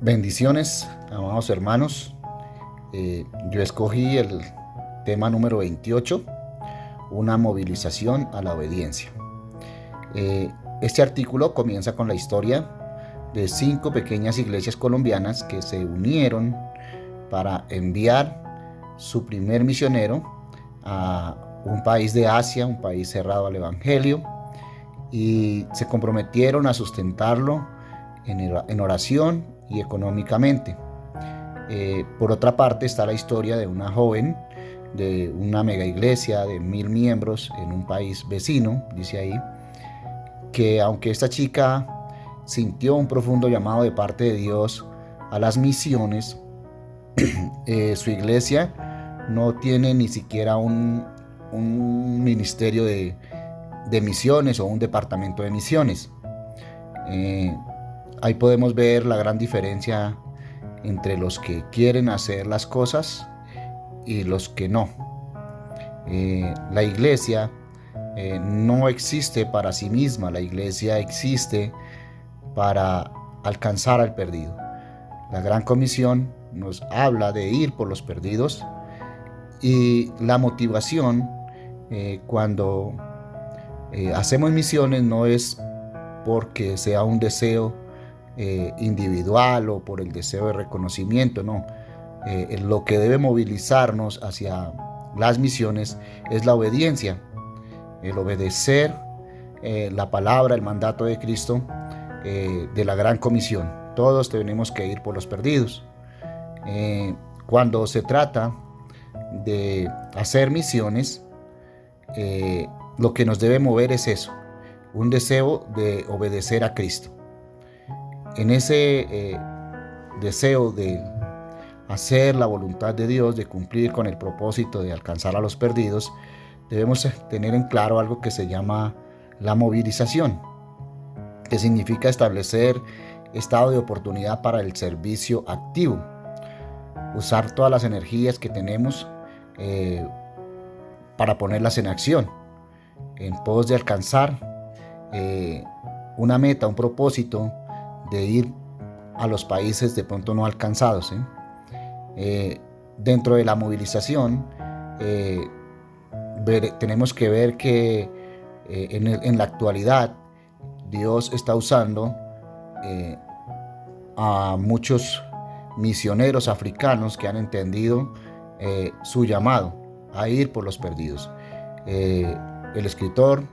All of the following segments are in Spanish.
Bendiciones, amados hermanos. Yo escogí el tema número 28, una movilización a la obediencia. Este artículo comienza con la historia de 5 pequeñas iglesias colombianas que se unieron para enviar su primer misionero a un país de Asia, un país cerrado al evangelio, y se comprometieron a sustentarlo en oración y económicamente. Por otra parte está la historia de una joven de una mega iglesia de 1000 miembros en un país vecino, dice ahí, que aunque esta chica sintió un profundo llamado de parte de Dios a las misiones, su iglesia no tiene ni siquiera un ministerio de misiones o un departamento de misiones. Ahí podemos ver la gran diferencia entre los que quieren hacer las cosas y los que no. La iglesia no existe para sí misma, la iglesia existe para alcanzar al perdido. La Gran Comisión nos habla de ir por los perdidos, y la motivación cuando hacemos misiones no es porque sea un deseo individual o por el deseo de reconocimiento, no. Lo que debe movilizarnos hacia las misiones es la obediencia, el obedecer la palabra, el mandato de Cristo, de la Gran Comisión. Todos tenemos que ir por los perdidos. Cuando se trata de hacer misiones, lo que nos debe mover es eso, un deseo de obedecer a Cristo. En ese deseo de hacer la voluntad de Dios, de cumplir con el propósito de alcanzar a los perdidos, debemos tener en claro algo que se llama la movilización, que significa establecer estado de oportunidad para el servicio activo, usar todas las energías que tenemos para ponerlas en acción, en pos de alcanzar una meta, un propósito de ir a los países de pronto no alcanzados. Dentro de la movilización tenemos que ver que en la actualidad Dios está usando a muchos misioneros africanos que han entendido su llamado a ir por los perdidos. El escritor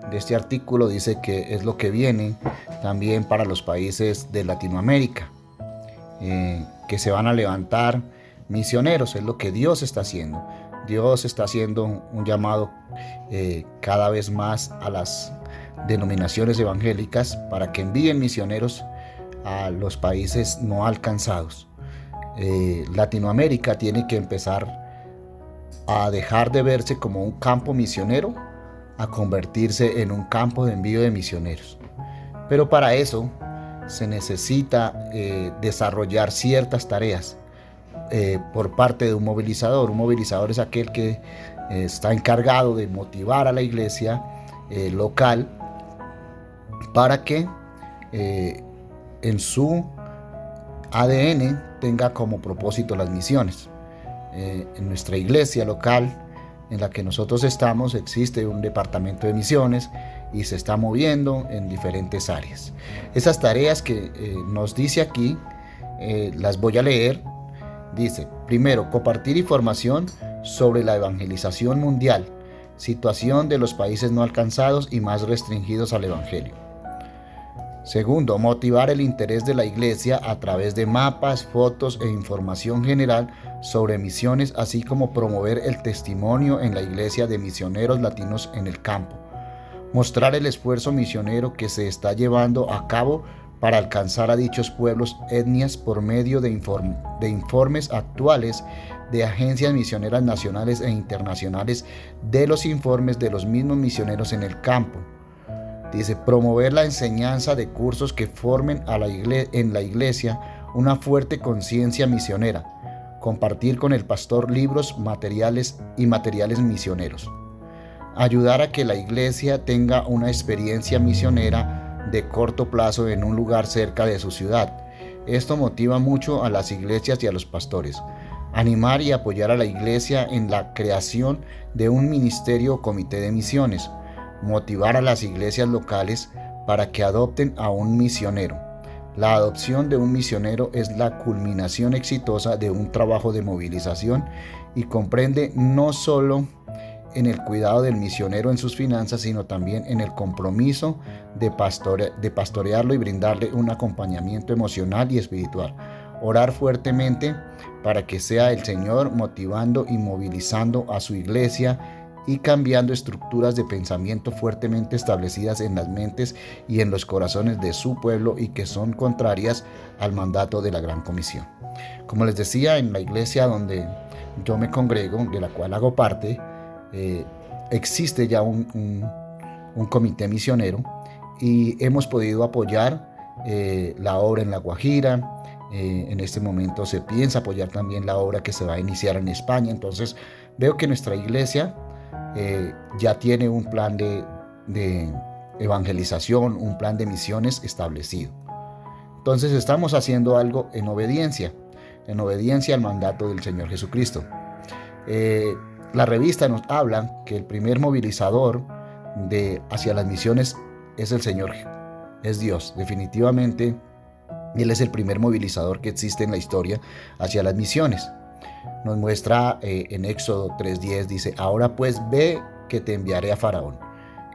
de este artículo dice que es lo que viene también para los países de Latinoamérica, que se van a levantar misioneros. Es lo que Dios está haciendo. Dios está haciendo un llamado cada vez más a las denominaciones evangélicas para que envíen misioneros a los países no alcanzados. Latinoamérica tiene que empezar a dejar de verse como un campo misionero a convertirse en un campo de envío de misioneros. Pero para eso se necesita desarrollar ciertas tareas por parte de un movilizador. Un movilizador es aquel que está encargado de motivar a la iglesia local para que en su ADN tenga como propósito las misiones. En nuestra iglesia local en la que nosotros estamos existe un departamento de misiones y se está moviendo en diferentes áreas. Esas tareas que nos dice aquí, las voy a leer. Dice: primero, compartir información sobre la evangelización mundial, situación de los países no alcanzados y más restringidos al evangelio. Segundo, motivar el interés de la iglesia a través de mapas, fotos e información general sobre misiones, así como promover el testimonio en la iglesia de misioneros latinos en el campo. Mostrar el esfuerzo misionero que se está llevando a cabo para alcanzar a dichos pueblos, etnias, por medio de informes actuales de agencias misioneras nacionales e internacionales, de los informes de los mismos misioneros en el campo. Dice: promover la enseñanza de cursos que formen en la iglesia una fuerte conciencia misionera. Compartir con el pastor libros, materiales misioneros. Ayudar a que la iglesia tenga una experiencia misionera de corto plazo en un lugar cerca de su ciudad. Esto motiva mucho a las iglesias y a los pastores. Animar y apoyar a la iglesia en la creación de un ministerio o comité de misiones. Motivar a las iglesias locales para que adopten a un misionero. La adopción de un misionero es la culminación exitosa de un trabajo de movilización y comprende no solo en el cuidado del misionero en sus finanzas, sino también en el compromiso de pastorearlo y brindarle un acompañamiento emocional y espiritual. Orar fuertemente para que sea el Señor motivando y movilizando a su iglesia y cambiando estructuras de pensamiento fuertemente establecidas en las mentes y en los corazones de su pueblo y que son contrarias al mandato de la Gran Comisión. Como les decía, en la iglesia donde yo me congrego, de la cual hago parte, existe ya un comité misionero y hemos podido apoyar la obra en La Guajira. En este momento se piensa apoyar también la obra que se va a iniciar en España. Entonces veo que nuestra iglesia ya tiene un plan de evangelización, un plan de misiones establecido. Entonces estamos haciendo algo en obediencia al mandato del Señor Jesucristo. La revista nos habla que el primer movilizador hacia las misiones es el Señor, es Dios. Definitivamente, Él es el primer movilizador que existe en la historia hacia las misiones. Nos muestra en Éxodo 3:10, dice: ahora pues ve que te enviaré a Faraón.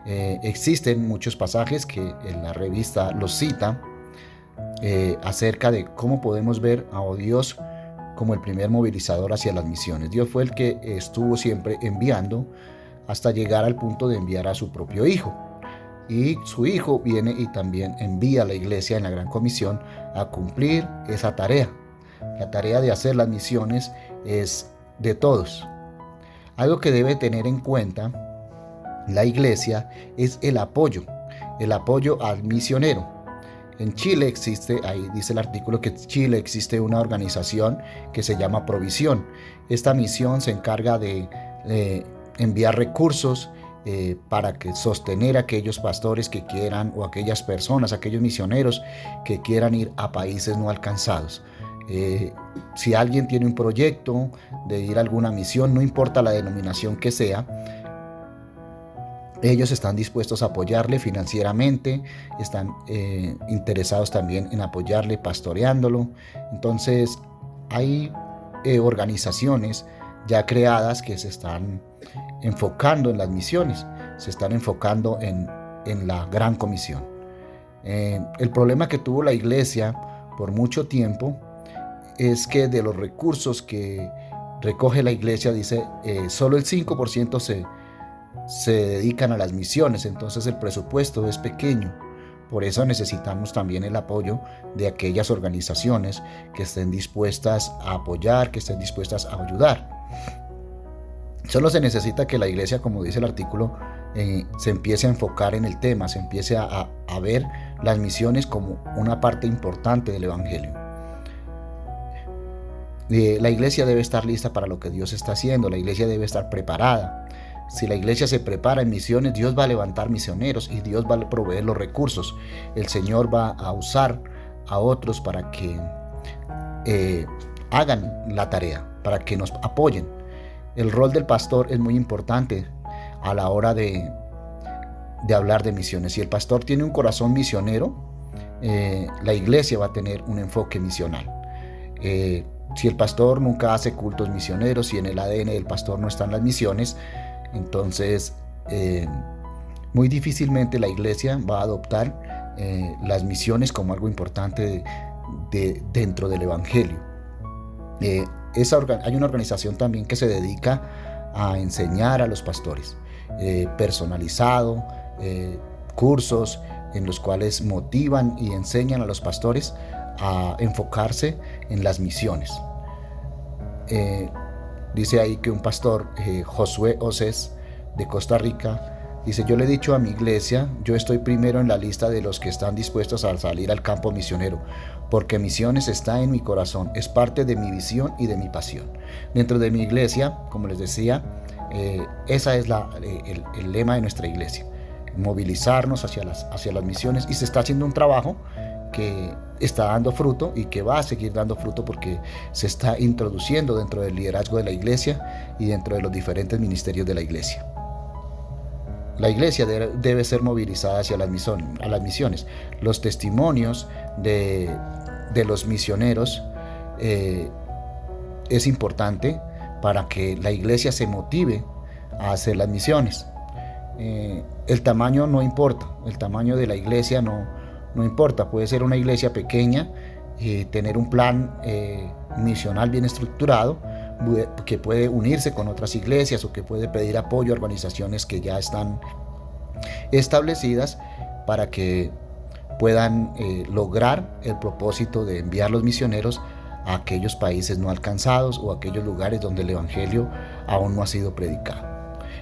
Existen muchos pasajes que en la revista los cita acerca de cómo podemos ver a Dios como el primer movilizador hacia las misiones. Dios fue el que estuvo siempre enviando hasta llegar al punto de enviar a su propio Hijo. Y su Hijo viene y también envía a la iglesia en la Gran Comisión a cumplir esa tarea. La tarea de hacer las misiones es de todos. Algo que debe tener en cuenta la iglesia es el apoyo al misionero. En Chile existe, ahí dice el artículo que en Chile existe una organización que se llama Provisión. Esta misión se encarga de enviar recursos para sostener a aquellos pastores que quieran, o aquellas personas, aquellos misioneros que quieran ir a países no alcanzados. Si alguien tiene un proyecto de ir a alguna misión, no importa la denominación que sea, ellos están dispuestos a apoyarle financieramente, están interesados también en apoyarle pastoreándolo. Entonces hay organizaciones ya creadas que se están enfocando en las misiones, se están enfocando en la Gran Comisión. El problema que tuvo la iglesia por mucho tiempo es que de los recursos que recoge la iglesia, dice, solo el 5% se dedican a las misiones. Entonces el presupuesto es pequeño. Por eso necesitamos también el apoyo de aquellas organizaciones que estén dispuestas a apoyar, que estén dispuestas a ayudar. Solo se necesita que la iglesia, como dice el artículo, se empiece a enfocar en el tema, se empiece a ver las misiones como una parte importante del evangelio. La iglesia debe estar lista para lo que Dios está haciendo, la iglesia debe estar preparada. Si la iglesia se prepara en misiones, Dios va a levantar misioneros y Dios va a proveer los recursos. El Señor va a usar a otros para que hagan la tarea, para que nos apoyen. El rol del pastor es muy importante a la hora de hablar de misiones. Si el pastor tiene un corazón misionero, la iglesia va a tener un enfoque misional. Si el pastor nunca hace cultos misioneros, si en el ADN del pastor no están las misiones, entonces muy difícilmente la iglesia va a adoptar las misiones como algo importante dentro del evangelio. Hay una organización también que se dedica a enseñar a los pastores, personalizado, cursos en los cuales motivan y enseñan a los pastores a enfocarse en las misiones. Dice ahí que un pastor, Josué Osés, de Costa Rica, dice: yo le he dicho a mi iglesia, yo estoy primero en la lista de los que están dispuestos a salir al campo misionero, porque misiones está en mi corazón, es parte de mi visión y de mi pasión. Dentro de mi iglesia, como les decía, esa es el lema de nuestra iglesia: movilizarnos hacia las misiones, y se está haciendo un trabajo que está dando fruto y que va a seguir dando fruto porque se está introduciendo dentro del liderazgo de la iglesia y dentro de los diferentes ministerios de la iglesia. La iglesia debe ser movilizada hacia las misiones. Los testimonios de los misioneros es importante para que la iglesia se motive a hacer las misiones. El tamaño no importa, el tamaño de la iglesia no importa. Puede ser una iglesia pequeña y tener un plan misional bien estructurado, que puede unirse con otras iglesias o que puede pedir apoyo a organizaciones que ya están establecidas para que puedan lograr el propósito de enviar los misioneros a aquellos países no alcanzados o a aquellos lugares donde el evangelio aún no ha sido predicado.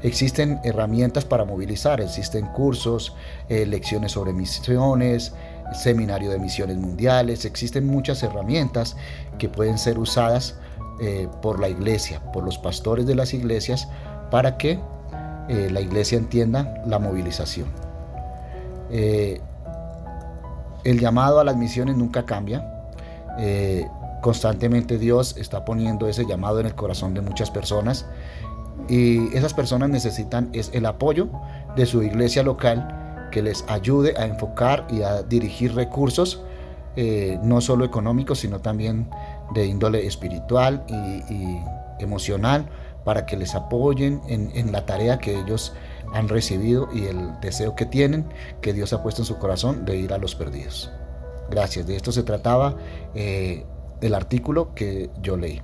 Existen herramientas para movilizar, existen cursos, lecciones sobre misiones, seminario de misiones mundiales, existen muchas herramientas que pueden ser usadas por la iglesia, por los pastores de las iglesias, para que la iglesia entienda la movilización. El llamado a las misiones nunca cambia. Constantemente Dios está poniendo ese llamado en el corazón de muchas personas, y esas personas necesitan el apoyo de su iglesia local, que les ayude a enfocar y a dirigir recursos, no solo económicos, sino también de índole espiritual y emocional, para que les apoyen en la tarea que ellos han recibido y el deseo que tienen, que Dios ha puesto en su corazón, de ir a los perdidos. Gracias. De esto se trataba el artículo que yo leí.